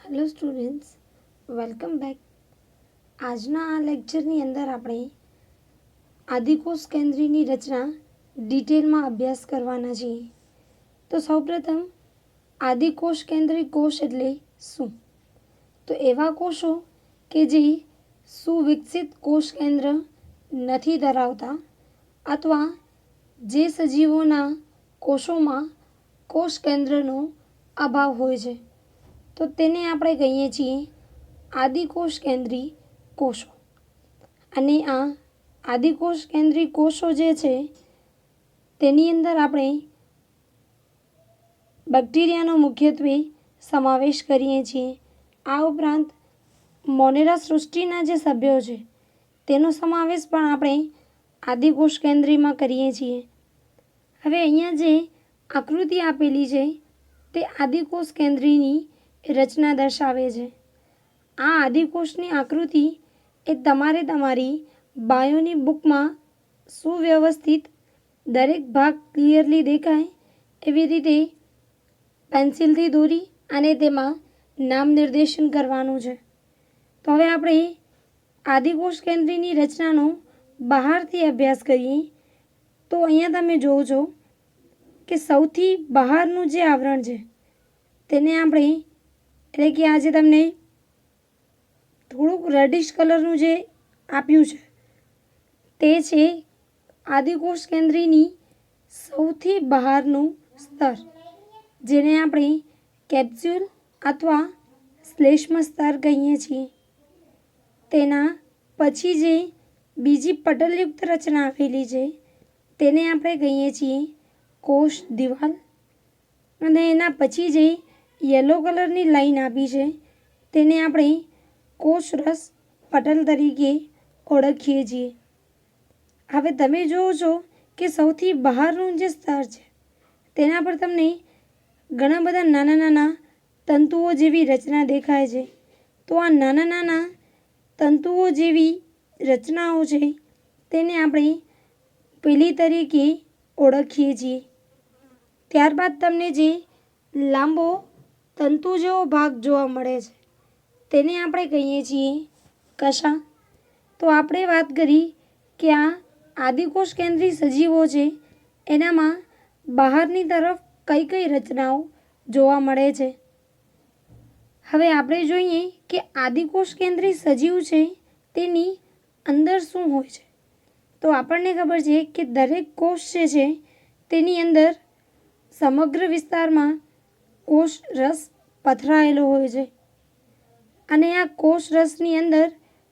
Hello students, welcome back. આજના આ લેક્ચરની અંદર આપણે આદિકોષ કેન્દ્રીની રચના ડિટેલમાં અભ્યાસ કરવાના છીએ. તો સૌપ્રથમ આદિકોષ કેન્દ્રી કોષ એટલે શું? તો એવા કોષો કે જે સુવિકસિત કોષ કેન્દ્ર નથી ધરાવતા અથવા જે સજીવોના કોષોમાં કોષ કેન્દ્રનો અભાવ હોય છે, તો તેને આપણે કહીએ છીએ આદિકોષ કેન્દ્રી કોષો. અને આ આદિકોષ કેન્દ્રી કોષો જે છે તેની અંદર આપણે બેક્ટેરિયાનો મુખ્યત્વે સમાવેશ કરીએ છીએ. આ ઉપરાંત મોનેરા સૃષ્ટિના જે સભ્યો છે તેનો સમાવેશ પણ આપણે આદિકોષ કેન્દ્રીમાં કરીએ છીએ. હવે અહીંયા જે આકૃતિ આપેલી છે તે આદિકોષ કેન્દ્રીની રચના દર્શાવે છે. આ આદિકોષની આકૃતિ એ તમારે તમારી બાયોની બુકમાં સુવ્યવસ્થિત દરેક ભાગ ક્લિયરલી દેખાય એવી રીતે પેન્સિલથી દોરી અને તેમાં નામ નિર્દેશન કરવાનું છે. તો હવે આપણે આદિકોષ કેન્દ્રીની રચનાનો બહારથી અભ્યાસ કરીએ. તો અહીંયા તમે જોવો છો કે સૌથી બહારનું જે આવરણ છે તેને આપણે એટલે કે આજે તમને થોડુંક રેડિશ કલરનું જે આપ્યું છે તે છે આદિકોષ કેન્દ્રીની સૌથી બહારનું સ્તર, જેને આપણે કેપ્સ્યુલ અથવા શ્લેષ્મ સ્તર કહીએ છીએ. તેના પછી જે બીજી પટલયુક્ત રચના આવેલી છે તેને આપણે કહીએ છીએ કોષ દિવાલ. અને એના પછી જે યલો કલરની લાઈન આપી છે તેને આપણે કોષરસ પટલ તરીકે ઓળખીએ છીએ. હવે તમે જુઓ છો કે સૌથી બહારનું જે સ્તર છે તેના પર તમને ઘણા બધા નાના નાના તંતુઓ જેવી રચના દેખાય છે. તો આ નાના નાના તંતુઓ જેવી રચનાઓ છે તેને આપણે પેલી તરીકે ઓળખીએ છીએ. ત્યારબાદ તમને જે લાંબો તંતુ જેવો ભાગ જોવા મળે છે તેને આપણે કહીએ છીએ કશા. તો આપણે વાત કરી કે આ આદિકોષ કેન્દ્રી સજીવો છે એનામાં બહારની તરફ કઈ કઈ રચનાઓ જોવા મળે છે. હવે આપણે જોઈએ કે આદિકોષ કેન્દ્રી સજીવ છે તેની અંદર શું હોય છે. તો આપણને ખબર છે કે દરેક કોષ જે છે તેની અંદર સમગ્ર વિસ્તારમાં કોષ રસ પથરાયેલો હોય છે. અને આ કોષ રસની અંદર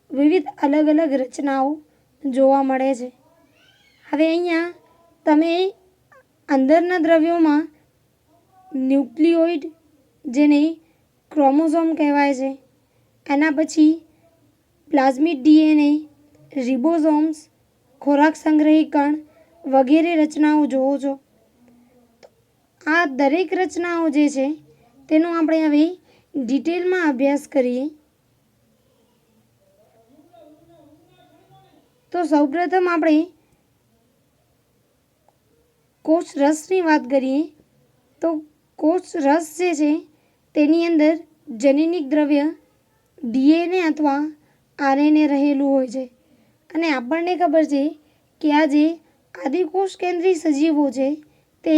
વિવિધ અલગ અલગ રચનાઓ જોવા મળે છે. હવે અહીંયા તમે અંદરના દ્રવ્યોમાં ન્યુક્લિયોઇડ, જેને ક્રોમોઝોમ કહેવાય છે, એના પછી પ્લાઝમિડ ડીએનએ, રિબોઝોમ્સ, ખોરાક સંગ્રહી કણ વગેરે રચનાઓ જોવો છો. આ દરેક રચનાઓ જે છે તેનો આપણે હવે ડિટેલમાં અભ્યાસ કરીએ. તો સૌપ્રથમ આપણે કોષ રસની વાત કરીએ. તો કોષ રસ જે છે તેની અંદર જનીનિક દ્રવ્ય ડીએનએ અથવા આરએનએ રહેલું હોય છે. અને આપણને ખબર છે કે આ જે આદિકોષ કેન્દ્રી સજીવો છે તે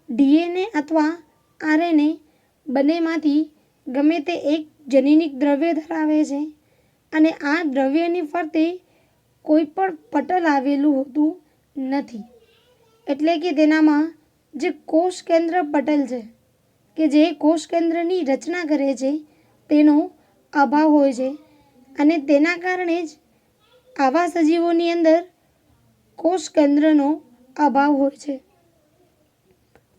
ડીએનએ અથવા આરએનએ બંનેમાંથી ગમે તે એક જનીનિક દ્રવ્ય ધરાવે છે. અને આ દ્રવ્યની ફરતે કોઈ પણ પટલ આવેલું હોતું નથી. એટલે કે તેનામાં જે કોષ કેન્દ્ર પટલ છે કે જે કોષ કેન્દ્રની રચના કરે છે તેનો અભાવ હોય છે. અને તેના કારણે જ આવા સજીવોની અંદર કોષ કેન્દ્રનો અભાવ હોય છે.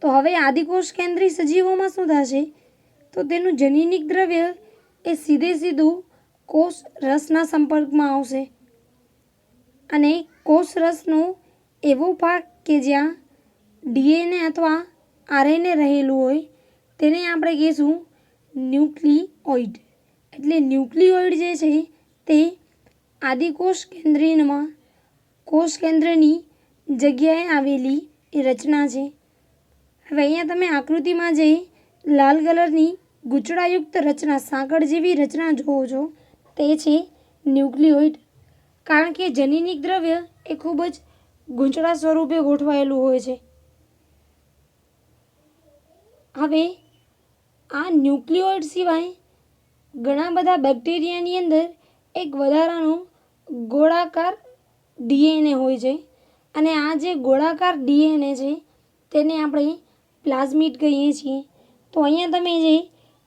તો હવે આદિકોષ કેન્દ્રી સજીવોમાં શું થશે? તો તેનું જનીનિક દ્રવ્ય એ સીધું કોષ રસના સંપર્કમાં આવશે. અને કોષ રસનો એવો ભાગ કે જ્યાં ડીએનએ અથવા આરએનએ રહેલું હોય તેને આપણે કહીશું ન્યુક્લિયોઇડ. એટલે ન્યુક્લિયોઇડ જે છે તે આદિકોષ કેન્દ્રીમાં કોષ કેન્દ્રની જગ્યાએ આવેલી એ રચના છે. હવે અહીંયા તમે આકૃતિમાં જે લાલ કલરની ગૂંચળાયુક્ત રચના, સાંકળ જેવી રચના જોવો છો તે છે ન્યુક્લિયોઇડ. કારણ કે જનીનિક દ્રવ્ય એ ખૂબ જ ગૂંચળા સ્વરૂપે ગોઠવાયેલું હોય છે. હવે આ ન્યુક્લિયોઇડ સિવાય ઘણા બધા બેક્ટેરિયાની અંદર એક વધારાનો ગોળાકાર ડીએનએ હોય છે અને આ જે ગોળાકાર ડીએનએ છે તેને આપણે પ્લાઝમિડ કહીએ છીએ. તો અહીંયા તમે જે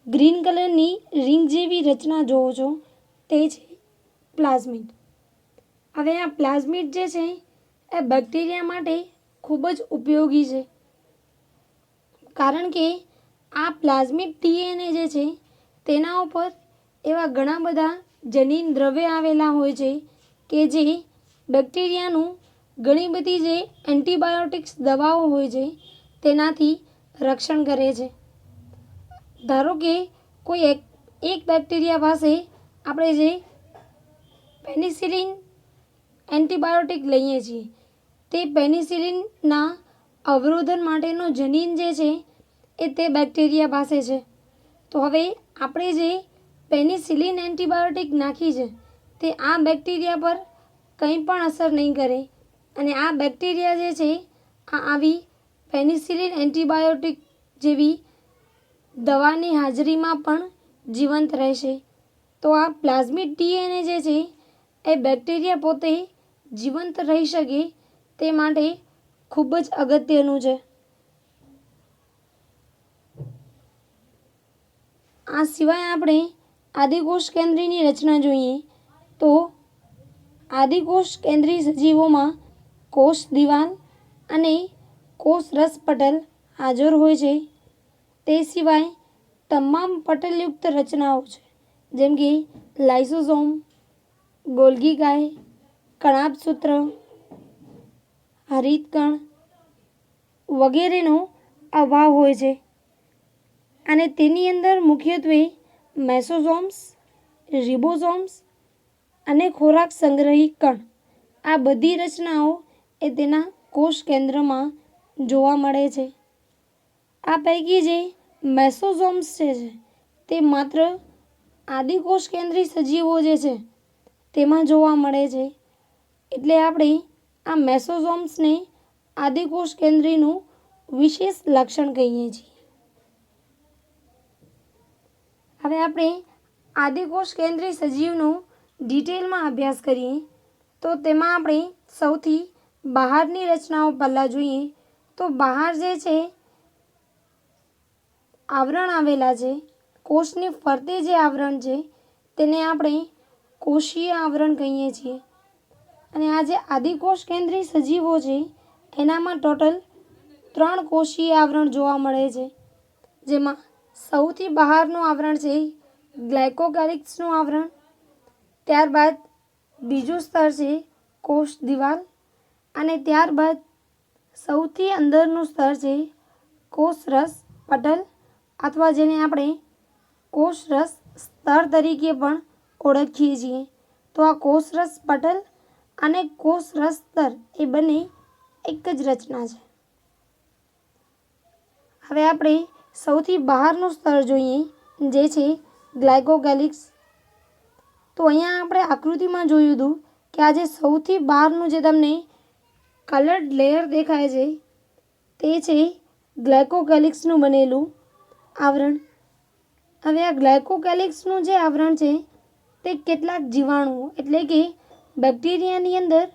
ગ્રીન કલરની રિંગ જેવી રચના જોવો છો તે છે પ્લાઝમિડ. હવે આ પ્લાઝમિડ જે છે એ બેક્ટેરિયા માટે ખૂબ જ ઉપયોગી છે, કારણ કે આ પ્લાઝમિડ ડીએનએ જે છે તેના ઉપર એવા ઘણા બધા જનીન દ્રવ્ય આવેલા હોય છે કે જે બેક્ટેરિયાનું ઘણી બધી જે એન્ટીબાયોટિક્સ દવાઓ હોય છે તેનાથી રક્ષણ કરે છે. ધારો કે કોઈ એક બેક્ટેરિયા પાસે આપણે જે પેનિસિલિન એન્ટીબાયોટિક લઈએ છીએ તે પેનિસિલિનના અવરોધન માટેનો જનીન જે છે એ તે બેક્ટેરિયા પાસે છે. તો હવે આપણે જે પેનિસિલિન એન્ટીબાયોટિક નાખી છે તે આ બેક્ટેરિયા પર કંઈ પણ અસર નહીં કરે અને આ બેક્ટેરિયા જે છે આ આવી પેનિસિલિન એન્ટીબાયોટિક જેવી દવાની હાજરીમાં પણ જીવંત રહેશે. તો આ પ્લાઝમિડ ડીએનએ જે છે એ બેક્ટેરિયા પોતે જીવંત રહી શકે તે માટે ખૂબ જ અગત્યનું છે. આ સિવાય આપણે આદિકોષ કેન્દ્રીની રચના જોઈએ તો આદિકોષ કેન્દ્રી સજીવોમાં કોષ દિવાલ અને કોષ રસ પટલ હાજર હોય છે. તે સિવાય તમામ પટલયુક્ત રચનાઓ છે જેમ કે લાઇસોસોમ, ગોલ્ગી કાય, કણાભસૂત્ર, હરિતકણ વગેરેનો અભાવ હોય છે અને તેની અંદર મુખ્યત્વે મેસોસોમ્સ, રિબોસોમ્સ અને ખોરાક સંગ્રહી કણ આ બધી રચનાઓ એ તેના કોષ કેન્દ્રમાં જોવા મળે છે. આ પૈકી જે મેસોસોમ્સ છે તે માત્ર આદિકોષ કેન્દ્રી સજીવો જે છે તેમાં જોવા મળે છે, એટલે આપણે આ મેસોસોમ્સને આદિકોષ કેન્દ્રીનું વિશેષ લક્ષણ કહીએ છીએ. હવે આપણે આદિકોષ કેન્દ્રી સજીવનો ડિટેલમાં અભ્યાસ કરીએ તો તેમાં આપણે સૌથી બહારની રચનાઓ પહેલાં જોઈએ તો બહાર જે છે આવરણ આવેલા છે, કોષની ફરતે જે આવરણ છે તેને આપણે કોષીય આવરણ કહીએ છીએ. અને આ જે આદિકોષ કેન્દ્રી સજીવો છે એનામાં ટોટલ 3 કોષીય આવરણ જોવા મળે છે, જેમાં સૌથી બહારનું આવરણ છે ગ્લાયકોકેલિક્સનું આવરણ, ત્યારબાદ બીજું સ્તર છે કોષ દિવાલ અને ત્યારબાદ સૌથી અંદરનું સ્તર છે કોષ રસ પટલ અથવા જેને આપણે કોષ રસ સ્તર તરીકે પણ ઓળખીએ છીએ. તો આ કોષ રસ પટલ અને કોષ રસ સ્તર એ બંને એક જ રચના છે. હવે આપણે સૌથી બહારનું સ્તર જોઈએ જે છે ગ્લાયકોકેલિક્સ. તો અહીંયા આપણે આકૃતિમાં જોયું હતું કે આ જે સૌથી બહારનું જે તમને કલર્ડ લેયર દેખાય છે તે છે ગ્લાયકોકેલિક્સનું બનેલું આવરણ. હવે આ ગ્લાયકોકેલિક્સનું જે આવરણ છે તે કેટલાક જીવાણુઓ એટલે કે બેક્ટેરિયાની અંદર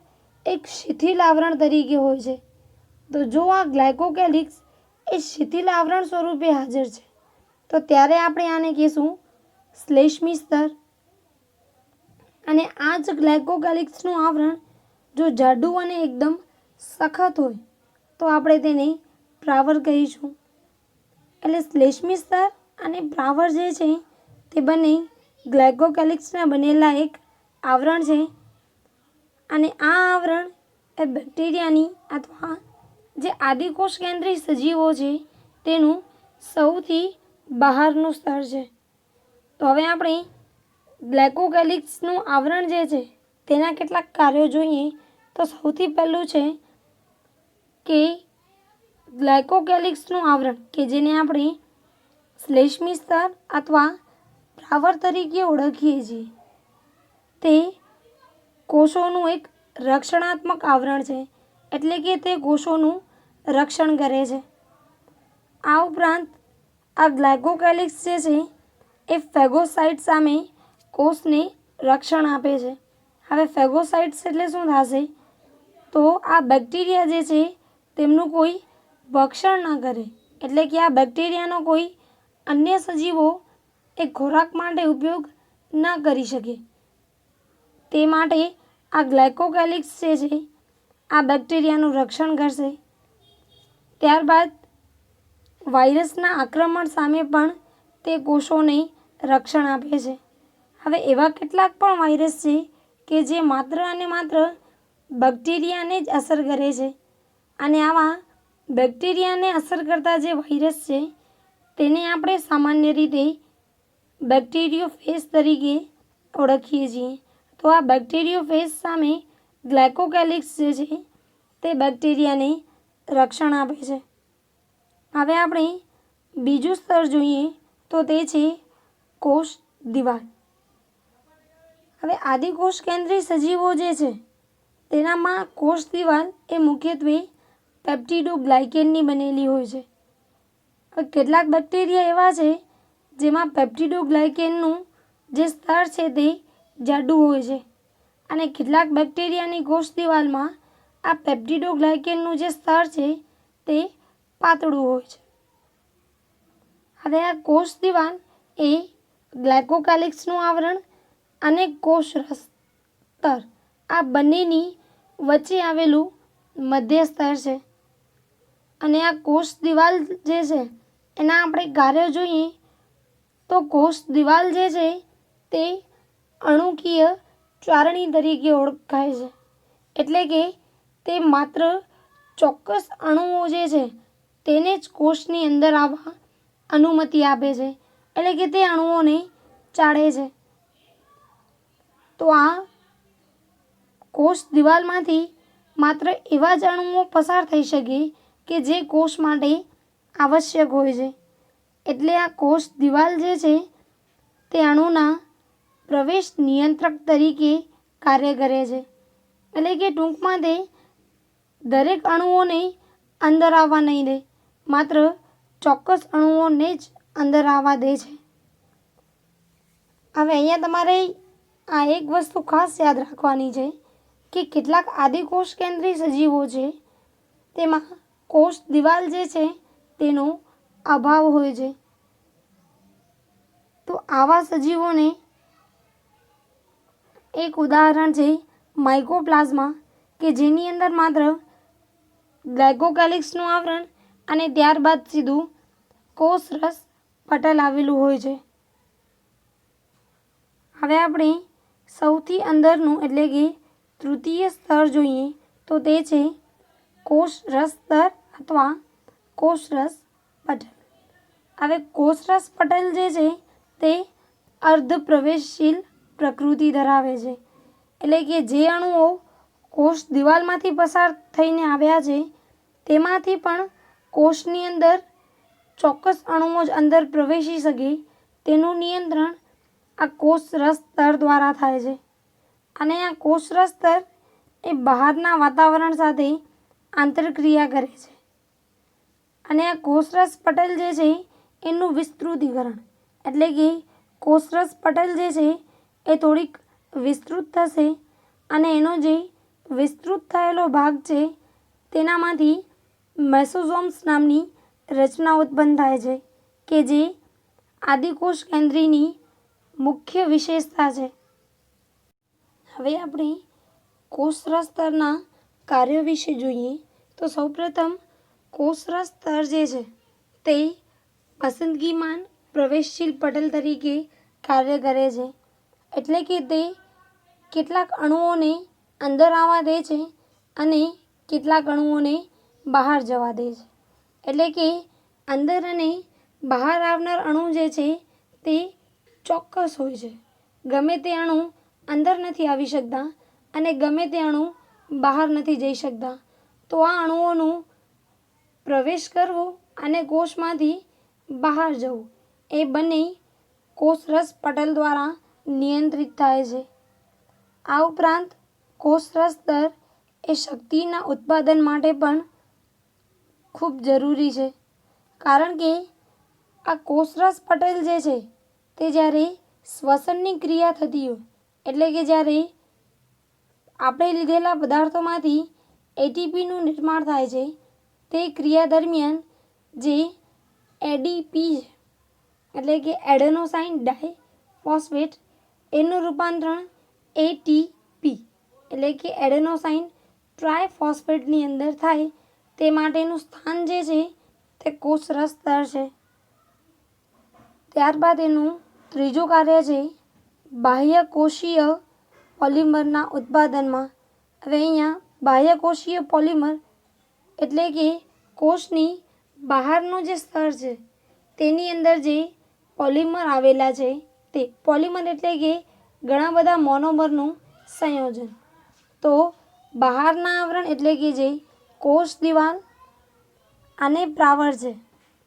એક શિથિલ આવરણ તરીકે હોય છે. તો જો આ ગ્લાયકોકેલિક્સ એ શિથિલ આવરણ સ્વરૂપે હાજર છે તો ત્યારે આપણે આને કહીશું શ્લેષ્મી સ્તર. અને આ જ ગ્લાયકોકેલિક્સનું આવરણ જો જાડું અને એકદમ સખત હોય તો આપણે તેને પ્રાવર કહીશું. એટલે શ્લેષ્મી સ્તર અને પ્રાવર જે છે તે બંને ગ્લાયકોકેલિક્સના બનેલા એક આવરણ છે અને આ આવરણ એ બેક્ટેરિયાની અથવા જે આદિકોષ કેન્દ્રી સજીવો છે તેનું સૌથી બહારનું સ્તર છે. તો હવે આપણે ગ્લાયકોકેલિક્સનું આવરણ જે છે તેના કેટલાક કાર્યો જોઈએ તો સૌથી પહેલું છે કે ગ્લાયકોકેલિક્સનું આવરણ કે જેને આપણે શ્લેષ્મી સ્તર અથવા પ્રાવર તરીકે ઓળખીએ છીએ. તે કોષોનું એક રક્ષણાત્મક આવરણ છે, એટલે કે તે કોષોનું રક્ષણ કરે છે. આ ઉપરાંત આ ગ્લાયકોકેલિક્સ જે છે એ ફેગોસાઇટ્સ સામે કોષને રક્ષણ આપે છે. હવે ફેગોસાઇટ્સ એટલે શું થશે? તો આ બેક્ટેરિયા જે છે તેમનું કોઈ ભક્ષણ ન કરે, એટલે કે આ બેક્ટેરિયાનો કોઈ અન્ય સજીવો એ ખોરાક માટે ઉપયોગ ન કરી શકે. તે માટે આ ગ્લાયકોકેલિક્સ જે છે આ બેક્ટેરિયાનું રક્ષણ કરશે. ત્યારબાદ વાયરસના આક્રમણ સામે પણ તે કોષોને રક્ષણ આપે છે. હવે એવા કેટલાક પણ વાયરસ છે કે જે માત્ર અને માત્ર બેક્ટેરિયાને જ અસર કરે છે, અને આવા બેક્ટેરિયાને અસર કરતા જે વાયરસ છે તેને આપણે સામાન્ય રીતે બેક્ટેરિયોફેજ તરીકે ઓળખીએ છીએ. તો આ બેક્ટેરિયોફેજ સામે ગ્લાયકોકેલિક્સ જે છે તે બેક્ટેરિયાને રક્ષણ આપે છે. હવે આપણે બીજું સ્તર જોઈએ તો તે છે કોષ દિવાલ. હવે આદિકોષ કેન્દ્રી સજીવો જે છે તેનામાં કોષ દિવાલ એ મુખ્યત્વે પેપ્ટિડોગ્લાયકેનની બનેલી હોય છે. હવે કેટલાક બેક્ટેરિયા એવા છે જેમાં પેપ્ટિડોગ્લાયકેનનું જે સ્તર છે તે જાડું હોય છે, અને કેટલાક બેક્ટેરિયાની કોષ દિવાલમાં આ પેપ્ટિડોગ્લાયકેનનું જે સ્તર છે તે પાતળું હોય છે. હવે આ કોષ દિવાલ એ ગ્લાયકોકેલિક્સનું આવરણ અને કોષરસ સ્તર આ બંનેની વચ્ચે આવેલું મધ્ય સ્તર છે. અને આ કોષ દિવાલ જે છે એના આપણે કાર્યો જોઈએ તો કોષ દિવાલ જે છે તે અણુકીય ચારણી તરીકે ઓળખાય છે, એટલે કે તે માત્ર ચોક્કસ અણુઓ જે છે તેને જ કોષની અંદર આવવા અનુમતિ આપે છે, એટલે કે તે અણુઓને ચાળે છે. તો આ કોષ દિવાલમાંથી માત્ર એવા જ અણુઓ પસાર થઈ શકે કે જે કોષ માટે આવશ્યક હોય છે. એટલે આ કોષ દિવાલ જે છે તે અણુના પ્રવેશ નિયંત્રક તરીકે કાર્ય કરે છે, એટલે કે ટૂંકમાં તે દરેક અણુઓને અંદર આવવા નહીં દે, માત્ર ચોક્કસ અણુઓને જ અંદર આવવા દે છે. હવે અહીંયા તમારે આ એક વસ્તુ ખાસ યાદ રાખવાની છે કે કેટલાક આદિકોષ કેન્દ્રી સજીવો છે તેમાં કોષ દિવાલ જે છે તેનો અભાવ હોય છે. તો આવા સજીવોને એક ઉદાહરણ છે માઇકોપ્લાઝ્મા, કે જેની અંદર માત્ર ગ્લાયકોકેલિક્સનું આવરણ અને ત્યારબાદ સીધું કોષરસ પટલ આવેલું હોય છે. હવે આપણે સૌથી અંદરનું એટલે કે તૃતીય સ્તર જોઈએ તો તે છે કોષરસ સ્તર અથવા કોષરસ પટલ. હવે કોષરસ પટલ જે છે તે અર્ધ પ્રવેશશીલ પ્રકૃતિ ધરાવે છે, એટલે કે જે અણુઓ કોષ દિવાલમાંથી પસાર થઈને આવ્યા છે તેમાંથી પણ કોષની અંદર ચોક્કસ અણુઓ જ અંદર પ્રવેશી શકે તેનું નિયંત્રણ આ કોષરસ સ્તર દ્વારા થાય છે. અને આ કોષરસ સ્તર એ બહારના વાતાવરણ સાથે આંતરક્રિયા કરે છે. અને આ કોષરસ પટલ જે છે એનું વિસ્તૃતીકરણ, એટલે કે કોષરસ પટલ જે છે એ થોડીક વિસ્તૃત થશે, અને એનો જે વિસ્તૃત થયેલો ભાગ છે તેનામાંથી મેસોઝોમ્સ નામની રચના ઉત્પન્ન થાય છે, કે જે આદિકોષ કેન્દ્રીની મુખ્ય વિશેષતા છે. હવે આપણે કોષરસ સ્તરના કાર્યો વિશે જોઈએ તો સૌપ્રથમ કોષરસ સ્તર જે છે તે પસંદગીમાન પ્રવેશશીલ પટલ તરીકે કાર્ય કરે છે, એટલે કે તે કેટલાક અણુઓને અંદર આવવા દે છે અને કેટલાક અણુઓને બહાર જવા દે છે. એટલે કે અંદર અને બહાર આવનાર અણુ જે છે તે ચોક્કસ હોય છે. ગમે તે અણુ અંદર નથી આવી શકતા અને ગમે તે અણુ બહાર નથી જઈ શકતા. તો આ અણુઓનું પ્રવેશ કરવો અને કોષમાંથી બહાર જવું એ બંને કોષરસ પટલ દ્વારા નિયંત્રિત થાય છે. આ ઉપરાંત કોષરસ દર એ શક્તિના ઉત્પાદન માટે પણ ખૂબ જરૂરી છે, કારણ કે આ કોષરસ પટલ જે છે તે જ્યારે શ્વસનની ક્રિયા થતી હોય, એટલે કે જ્યારે આપણે લીધેલા પદાર્થોમાંથી એટીપીનું નિર્માણ થાય છે, તે ક્રિયા દરમિયાન જે એડીપી એટલે કે એડેનોસાઇન ડાયફોસ્ફેટ એનું રૂપાંતરણ એટીપી એટલે કે એડેનોસાઇન ટ્રાયફોસ્ફેટની અંદર થાય, તે માટેનું સ્થાન જે છે તે કોષરસ સ્તર છે. ત્યારબાદ એનું ત્રીજું કાર્ય છે બાહ્યકોષીય પોલિમરના ઉત્પાદનમાં. હવે અહીંયા બાહ્યકોષીય પોલિમર એટલે કે કોષની બહારનું જે સ્તર છે તેની અંદર જે પોલિમર આવેલા છે તે પોલિમર એટલે કે ઘણા બધા મોનોમરનું સંયોજન. તો બહારના આવરણ એટલે કે જે કોષ દિવાલ આને પ્રાવર છે,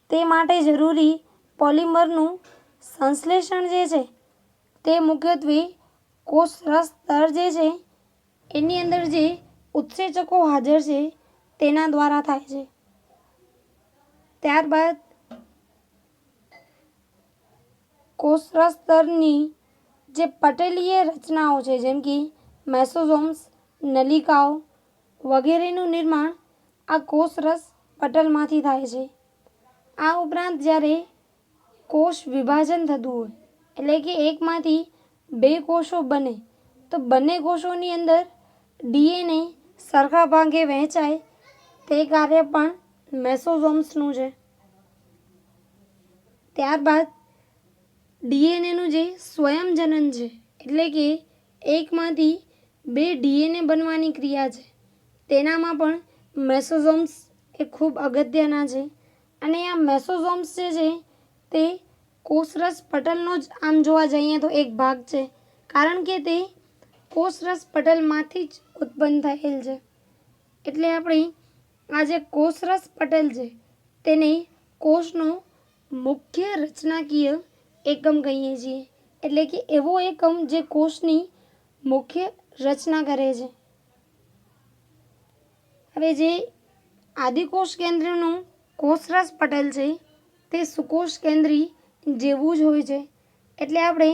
તે માટે જરૂરી પોલિમરનું સંશ્લેષણ જે છે તે મુખ્યત્વે કોષરસ સ્તર જે છે એની અંદર જે ઉત્સેચકો હાજર છે તેના દ્વારા થાય છે. ત્યારબાદ કોષરસ સ્તરની જે પટલીય રચનાઓ છે, જેમ કે મેસોઝોમ્સ, નલિકાઓ વગેરેનું નિર્માણ આ કોષરસ પટલમાંથી થાય છે. આ ઉપરાંત જ્યારે કોષ વિભાજન થતું હોય, એટલે કે એકમાંથી બે કોષો બને, તો બંને કોષોની અંદર ડીએનએ સરખા ભાગે વહેંચાય, તે કાર્ય પણ મેસોઝોમ્સનું છે. ત્યારબાદ ડીએનએનું જે સ્વયંજનન છે, એટલે કે એકમાંથી બે ડીએનએ બનવાની ક્રિયા છે, તેનામાં પણ મેસોઝોમ્સ એ ખૂબ અગત્યના છે. અને આ મેસોઝોમ્સ જે છે તે કોષરસ પટલનો જ આમ જોવા જઈએ તો એક ભાગ છે, કારણ કે તે કોષરસ પટલમાંથી જ ઉત્પન્ન થયેલ છે. એટલે આપણે આ જે કોષરસ પટલ છે તેને કોષનો મુખ્ય રચનાકીય એકમ કહીએ છીએ, એટલે કે એવો એકમ જે કોષની મુખ્ય રચના કરે છે. હવે જે આદિકોષ કેન્દ્રનું કોષરસ પટલ છે તે સુકોષ કેન્દ્રી જેવું જ હોય છે. એટલે આપણે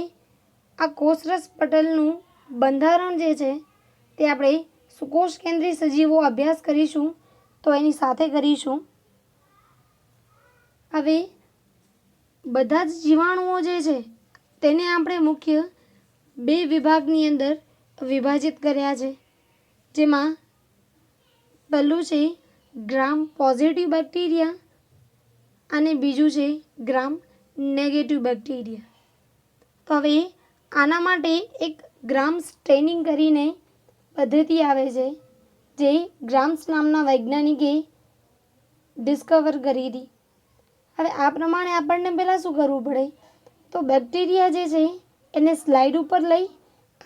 આ કોષરસ પટલનું બંધારણ જે છે તે આપણે સુકોષ કેન્દ્રી સજીવો અભ્યાસ કરીશું તો એની સાથે કરીશું. હવે બધા જ જીવાણુઓ જે છે તેને આપણે મુખ્ય બે વિભાગની અંદર વિભાજિત કર્યા છે, જેમાં પહેલું છે ગ્રામ પોઝિટિવ બેક્ટેરિયા અને બીજું છે ગ્રામ નેગેટિવ બેક્ટેરિયા. તો હવે આના માટે એક ગ્રામ સ્ટેનિંગ કરીને પદ્ધતિ આવે છે, જે ગ્રામ્સ નામના વૈજ્ઞાનિકે ડિસ્કવર કરી હતી. હવે આ પ્રમાણે આપણને પહેલાં શું કરવું પડે, તો બેક્ટેરિયા જે છે એને સ્લાઇડ ઉપર લઈ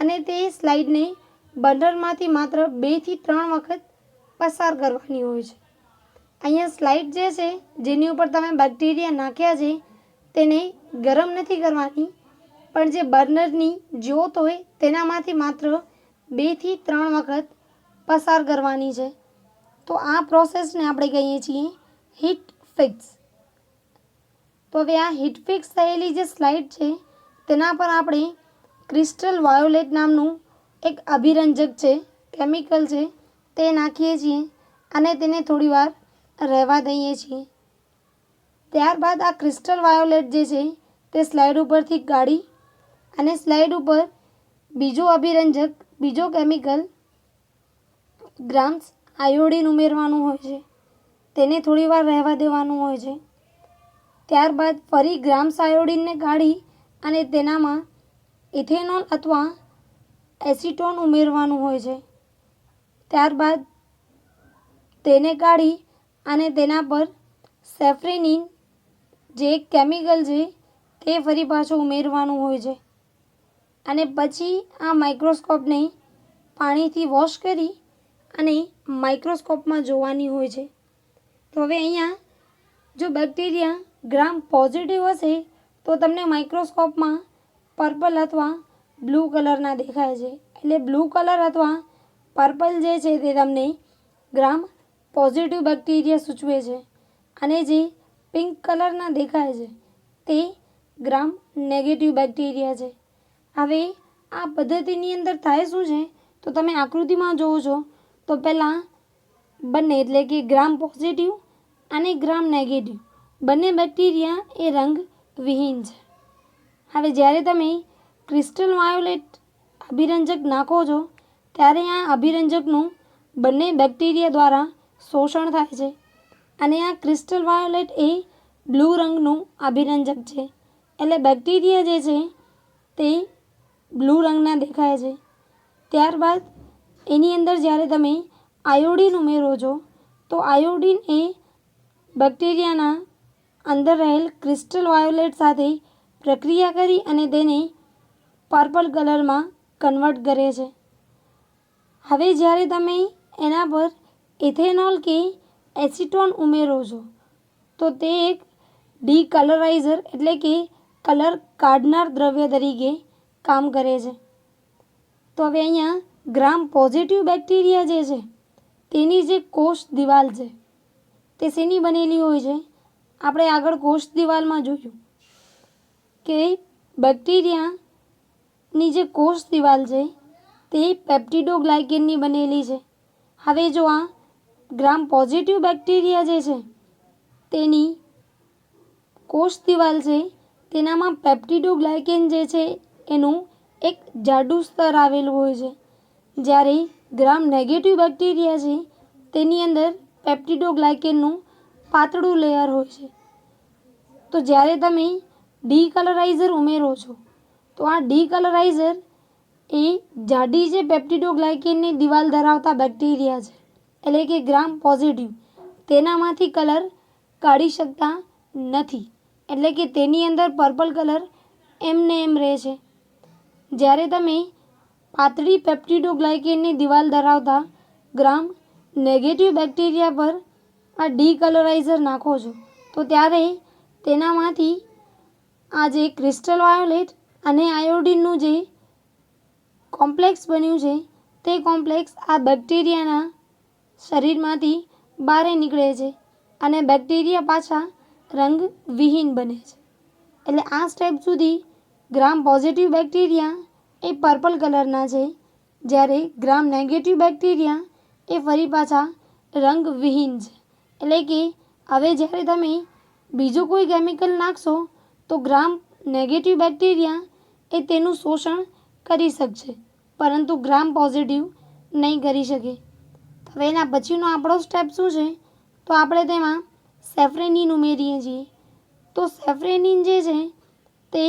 અને તે સ્લાઇડને બર્નરમાંથી માત્ર 2 થી 3 વખત પસાર કરવાની હોય છે. અહીંયા સ્લાઇડ જે છે જેની ઉપર તમે બેક્ટેરિયા નાખ્યા છે તેને ગરમ નથી કરવાની, પણ જે બર્નરની જ્યોત હોય તેનામાંથી માત્ર 2 થી 3 વખત પસાર કરવાની છે. તો આ પ્રોસેસને આપણે કહીએ છીએ હીટ ફિક્સ. તો હવે આ હીટ ફિક્સ થયેલી જે સ્લાઇડ છે તેના પર આપણે ક્રિસ્ટલ વાયોલેટ નામનું એક અભિરંજક છે, કેમિકલ છે, તે નાખીએ છીએ અને તેને થોડીવાર રહેવા દઈએ છીએ. ત્યારબાદ આ ક્રિસ્ટલ વાયોલેટ જે છે તે સ્લાઇડ ઉપરથી કાઢી અને સ્લાઇડ ઉપર બીજો અભિરંજક, બીજો કેમિકલ ગ્રામ્સ આયોડિન ઉમેરવાનું હોય છે, તેને થોડીવાર રહેવા દેવાનું હોય છે. ત્યારબાદ ફરી ગ્રામ્સ આયોડિનને કાઢી અને તેનામાં ઇથેનોલ અથવા એસિટોન ઉમેરવાનું હોય છે. ત્યારબાદ તેને કાઢી અને તેના પર સેફ્રેનિન જે એક કેમિકલ છે તે ફરી પાછું ઉમેરવાનું હોય છે. અને પછી આ માઇક્રોસ્કોપને પાણીથી વોશ કરી અને માઇક્રોસ્કોપમાં જોવાની હોય છે. તો હવે અહીંયા જો બેક્ટેરિયા ગ્રામ પોઝિટિવ હશે તો તમને માઇક્રોસ્કોપમાં પર્પલ અથવા બ્લુ કલરના દેખાય છે. એટલે બ્લુ કલર અથવા પર્પલ જે છે તે તમને ગ્રામ પોઝિટિવ બેક્ટેરિયા સૂચવે છે, અને જે પિંક કલરના દેખાય છે તે ગ્રામ નેગેટિવ બેક્ટેરિયા છે. હવે આ પદ્ધતિની અંદર થાય શું છે તો તમે આકૃતિમાં જોવો છો તો પહેલાં બંને એટલે કે ગ્રામ પોઝિટિવ અને ગ્રામ નેગેટિવ બંને બેક્ટેરિયા એ રંગ વિહીન છે. હવે જ્યારે તમે ક્રિસ્ટલ વાયોલેટ અભિરંજક નાખો છો ત્યારે આ અભિરંજકનું બંને બેક્ટેરિયા દ્વારા શોષણ થાય છે, અને આ ક્રિસ્ટલ વાયોલેટ એ બ્લુ રંગનું અભિરંજક છે. એટલે બેક્ટેરિયા જે છે તે બ્લુ રંગના દેખાય છે. ત્યારબાદ એની અંદર જ્યારે તમે આયોડિન ઉમેરો છો તો આયોડિન એ બેક્ટેરિયાના અંદર રહેલ ક્રિસ્ટલ વાયોલેટ સાથે પ્રક્રિયા કરી અને તેને પર્પલ કલરમાં કન્વર્ટ કરે છે. હવે જ્યારે તમે એના પર ઇથેનોલ કે એસિટોન ઉમેરો છો તો તે એક ડીકલરાઇઝર એટલે કે કલર કાઢનાર દ્રવ્ય તરીકે કામ કરે છે. તો હવે અહીંયા ગ્રામ પોઝિટિવ બેક્ટેરિયા જે છે તેની જે કોષ દિવાલ છે તે શેની બનેલી હોય છે? આપણે આગળ કોષ દિવાલમાં જોયું કે બેક્ટેરિયાની જે કોષ દિવાલ છે તે પેપ્ટિડોગ્લાયકેનની બનેલી છે. હવે જો આ ગ્રામ પોઝિટિવ બેક્ટેરિયા જે છે તેની કોષ દિવાલ છે તેનામાં પેપ્ટિડોગ્લાયકેન જે છે એનું એક જાડું સ્તર આવેલું હોય છે, જ્યારે ગ્રામ નેગેટિવ બેક્ટેરિયા છે તેની અંદર પેપ્ટિડોગ્લાયકેનનું પાતળું લેયર હોય છે. તો જ્યારે તમે ડીકલરાઇઝર ઉમેરો છો તો આ ડીકલરાઇઝર એ જાડી જે પેપ્ટિડોગ્લાયકેનની દિવાલ ધરાવતા બેક્ટેરિયા છે એટલે કે ગ્રામ પોઝિટિવ તેનામાંથી કલર કાઢી શકતા નથી, એટલે કે તેની અંદર પર્પલ કલર એમને એમ રહે છે. જ્યારે તમે પાતળી પેપ્ટિડોગ્લાયકેનની દિવાલ ધરાવતા ગ્રામ નેગેટિવ બેક્ટેરિયા પર આ ડીકલરાઇઝર નાખો છો તો ત્યારે તેનામાંથી આ જે ક્રિસ્ટલ વાયોલેટ અને આયોડિનનું જે કોમ્પ્લેક્સ બન્યું છે તે કોમ્પ્લેક્સ આ બેક્ટેરિયાના શરીરમાંથી બહાર નીકળે છે અને બેક્ટેરિયા પાછા રંગ વિહીન બને છે. એટલે આ સ્ટેપ સુધી ગ્રામ પોઝિટિવ બેક્ટેરિયા એ પર્પલ કલરના છે, જ્યારે ગ્રામ નેગેટિવ બેક્ટેરિયા એ ફરી પાછા રંગ વિહીન છે. એટલે કે હવે જ્યારે તમે બીજું કોઈ કેમિકલ નાખશો તો ગ્રામ નેગેટિવ બેક્ટેરિયા એ તેનું શોષણ કરી શકશે, પરંતુ ગ્રામ પોઝિટિવ નહીં કરી શકે. હવે એના પછીનો આપણો સ્ટેપ શું છે તો આપણે તેમાં સેફ્રેનિન ઉમેરીએ છીએ. તો સેફ્રેનિન જે છે તે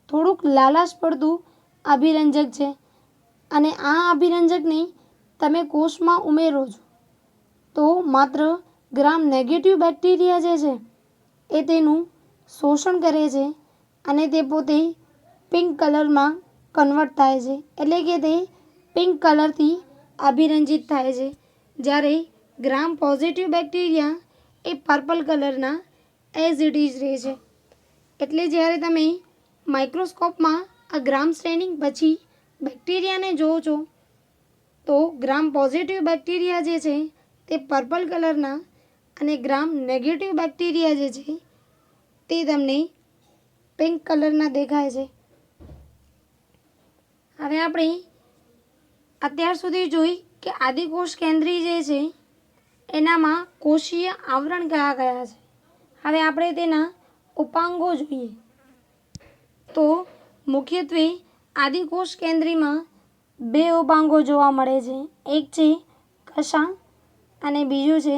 થોડુંક લાલાશ પડતું અભિરંજક છે, અને આ અભિરંજકને તમે કોષમાં ઉમેરો છો તો માત્ર ગ્રામ નેગેટિવ બેક્ટેરિયા જે છે એ તેનું શોષણ કરે છે અને તે પોતે પિંક કલરમાં કન્વર્ટ થાય છે, એટલે કે તે પિંક કલરથી અભિરંજિત થાય છે, જ્યારે ગ્રામ પોઝિટિવ બેક્ટેરિયા એ પર્પલ કલરના એઝ ઇટ ઇઝ રહે છે. એટલે જ્યારે તમે માઇક્રોસ્કોપમાં આ ગ્રામ સ્ટેનિંગ પછી બેક્ટેરિયાને જોવો છો તો ગ્રામ પોઝિટિવ બેક્ટેરિયા જે છે તે પર્પલ કલરના અને ગ્રામ નેગેટિવ બેક્ટેરિયા જે છે તે તમને પિંક કલરના દેખાય છે. હવે આપણે અત્યાર સુધી જોઈ કે આદિકોષ કેન્દ્રી જે છે એનામાં કોષીય આવરણ કયા કયા છે. હવે આપણે તેના ઉપાંગો જોઈએ તો મુખ્યત્વે આદિકોષ કેન્દ્રીમાં બે ઉપાંગો જોવા મળે છે. એક છે કશા અને બીજું છે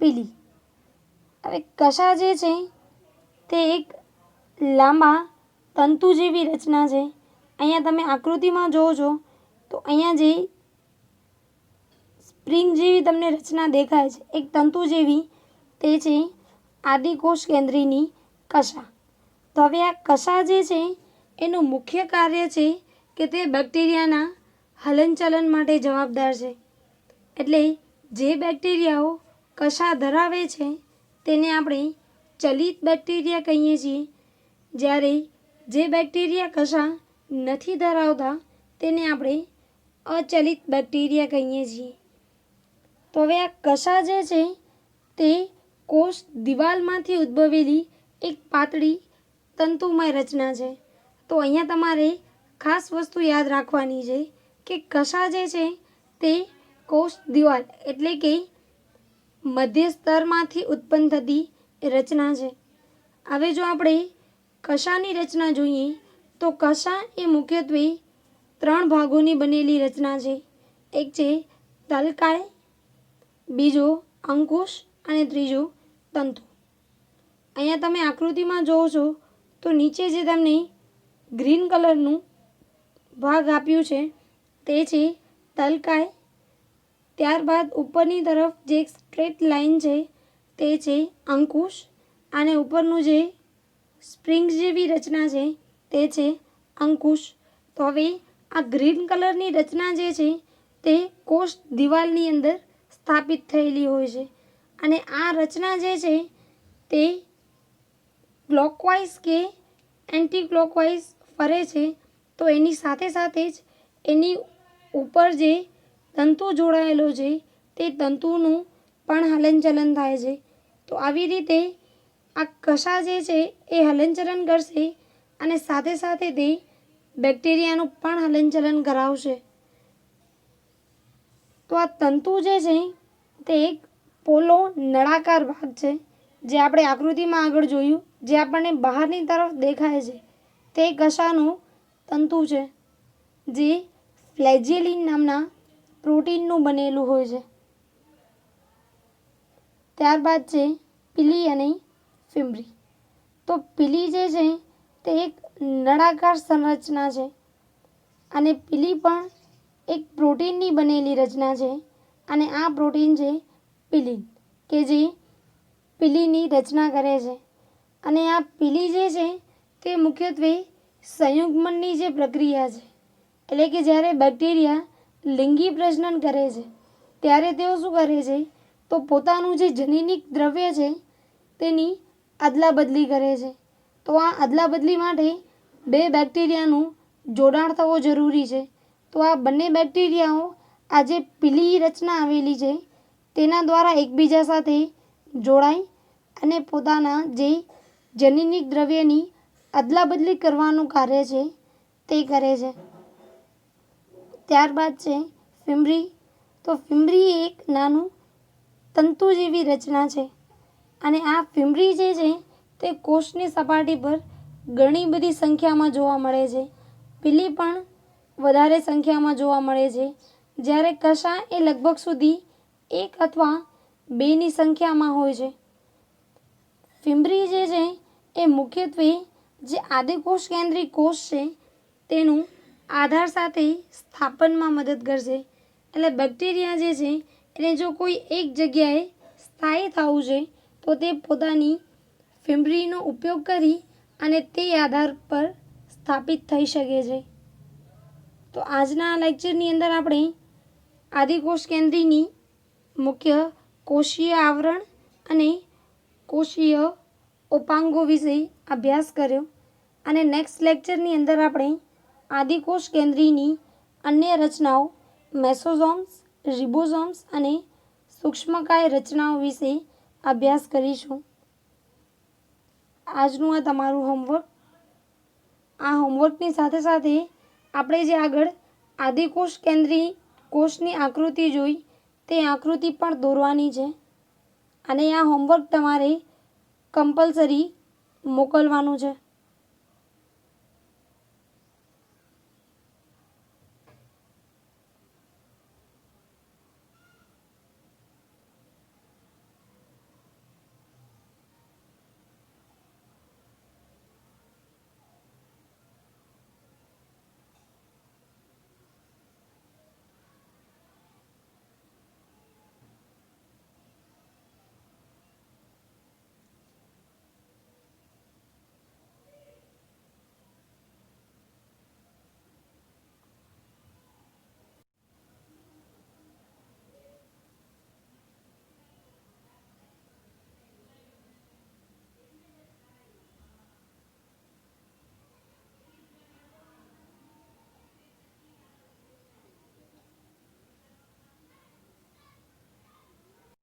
પીલી. હવે કશા જે છે તે એક લાંબા તંતુ જેવી રચના છે. અહીંયા તમે આકૃતિમાં જોવો છો તો અહીંયા જે સ્પ્રિંગ જેવી તમને રચના દેખાય છે એક તંતુ જેવી, તે છે આદિકોષ કેન્દ્રીની કશા. તો હવે આ કશા જે છે એનું મુખ્ય કાર્ય છે કે તે બેક્ટેરિયાના હલનચલન માટે જવાબદાર છે. એટલે જે બેક્ટેરિયાઓ કશા ધરાવે છે તેને આપણે ચલિત બેક્ટેરિયા કહીએ છીએ, જ્યારે જે બેક્ટેરિયા કશા નથી ધરાવતા તેને આપણે અચલિત બેક્ટેરિયા કહીએ છીએ. તો હવે આ કશા જે છે તે કોષ દિવાલમાંથી ઉદ્ભવેલી એક પાતળી તંતુમય રચના છે. તો અહીંયા તમારે ખાસ વસ્તુ યાદ રાખવાની છે કે કશા જે છે તે કોષ દિવાલ એટલે કે મધ્ય સ્તરમાંથી ઉત્પન્ન થતી રચના છે. હવે જો આપણે કશાની રચના જોઈએ તો કશા એ મુખ્યત્વે 3 ભાગોની બનેલી રચના છે. એક છે તલકાય, બીજો અંકુશ અને ત્રીજો તંતુ. અહીંયા તમે આકૃતિમાં જોવો છો તો નીચે જે તમને ગ્રીન કલરનું ભાગ આપ્યું છે તે છે તલકાય. ત્યારબાદ ઉપરની તરફ જે એક સ્ટ્રેટ લાઇન છે તે છે અંકુશ અને ઉપરનું જે સ્પ્રિંગ જેવી રચના છે તે છે અંકુશ. તો હવે આ ગ્રીન કલરની રચના જે છે તે કોષ દિવાલની અંદર સ્થાપિત થયેલી હોય છે અને આ રચના જે છે તે ક્લોકવાઇઝ કે એન્ટી ક્લોકવાઇઝ ફરે છે. તો એની સાથે સાથે જ એની ઉપર જે તંતુ જોડાયેલો છે તે તંતુનું પણ હલનચલન થાય છે. તો આવી રીતે આ કશા જે છે એ હલનચલન કરશે અને સાથે સાથે તે બેક્ટેરિયાનું પણ હલનચલન કરાવશે. તો આ તંતુ જે છે તે એક પોલો નળાકાર ભાગ છે, જે આપણે આકૃતિમાં આગળ જોયું, જે આપણને બહારની તરફ દેખાય છે તે કશાનું તંતુ છે, જે ફ્લેજેલિન નામના પ્રોટીનનું બનેલું હોય છે. ત્યારબાદ છે પીલી અને ફિમ્બ્રી. તો પીલી જે છે તે એક નળાકાર સંરચના છે અને પીલી પણ એક પ્રોટીનની બનેલી રચના છે અને આ પ્રોટીન છે પીલિન, કે જે પીલીની રચના કરે છે. અને આ પીલી જે છે તે મુખ્યત્વે સંયુગ્મનની જે પ્રક્રિયા છે, એટલે કે જ્યારે બેક્ટેરિયા લિંગી પ્રજનન કરે છે ત્યારે તેઓ શું કરે છે તો પોતાનું જે જનીનિક દ્રવ્ય છે તેની અદલાબદલી કરે છે. તો આ અદલાબદલી માટે 2 બેક્ટેરિયાનું જોડાણ થવું જરૂરી છે. તો આ બંને બેક્ટેરિયાઓ આ જે પીલી રચના આવેલી છે તેના દ્વારા એકબીજા સાથે જોડાય અને પોતાના જે જનીનિક દ્રવ્યની અદલાબદલી કરવાનું કાર્ય છે તે કરે છે. ત્યારબાદ છે ફિમ્બ્રી. તો ફિમ્બ્રી એક નાનું તંતુ જેવી રચના છે અને આ ફિમ્બ્રી જે છે તે કોષની સપાટી પર ઘણી બધી સંખ્યામાં જોવા મળે છે. પીલી પણ વધારે સંખ્યામાં જોવા મળે છે, જ્યારે કશા એ લગભગ સુધી 1 અથવા 2ની સંખ્યામાં હોય છે. ફિમ્બ્રી જે છે એ મુખ્યત્વે જે આદિકોષ કેન્દ્રી કોષ છે તેનું આધાર સાથે સ્થાપનમાં મદદ કરશે. એટલે બેક્ટેરિયા જે છે એને જો કોઈ એક જગ્યાએ સ્થાયી થવું છે તો તે પોતાની ફિમ્બ્રીનો ઉપયોગ કરી અને તે આધાર પર સ્થાપિત થઈ શકે છે. તો આજના લેક્ચરની અંદર આપણે આદિકોષ કેન્દ્રીની મુખ્ય કોષીય આવરણ અને કોષીય ઉપાંગો વિશે અભ્યાસ કર્યો અને નેક્સ્ટ લેક્ચરની અંદર આપણે આદિકોષ કેન્દ્રીની અન્ય રચનાઓ મેસોઝોમ્સ, રિબોઝોમ્સ અને સૂક્ષ્મકાય રચનાઓ વિશે અભ્યાસ કરીશું. આજનું આ તમારું હોમવર્ક. આ હોમવર્કની સાથે સાથે આપણે જે આગળ આદિકોષ કેન્દ્રી કોષની આકૃતિ જોઈ તે આકૃતિ પણ દોરવાની છે અને આ હોમવર્ક તમારે કમ્પલસરી મોકલવાનું છે.